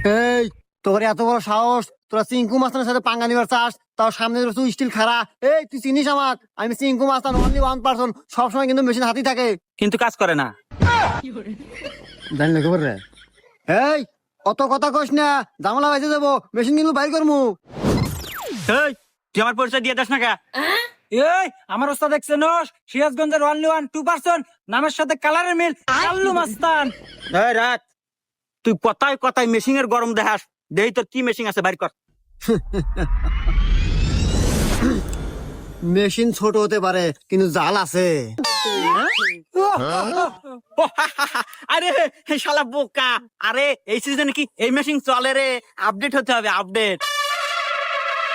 এই তোর এত বড় সাহস, তোরা চিঙ্কু মাস্তানের সাথে পাঙ্গা নিবার চাস, তাও সামনে তুই স্টিল খাড়া। এই তুই চিনিস আমাক, আমি চিঙ্কু মাস্তান, অনলি ওয়ান পারসন, সবসময় কিন্তু মেশিন হাতেই থাকে, কিন্তু কাজ করে না। জানি না খবর রে। এই অত কথা কইস না, জামালা বাইতে যাবো, মেশিন কিন্তু বাইর করমু। এই তুই আমার পরিচয় দিয়ে দাস না কে? এই আমার ওস্তাদ দেখছেন সিরাজগঞ্জের অনলি ওয়ান 2% নামের সাথে কালারের মিল কাল্লু মাস্তান। এই রাখ, তুই কথায় কথায় মেশিং এর গরম দেখাস, দেই তোর কি মেশিং আছে বাইর কর। মেশিন ছোট হতে পারে কিন্তু জাল আছে। আরে শালা বোকা, আরে এই সিজনে কি এই মেশিন চলে রে? আপডেট হতে হবে, আপডেট।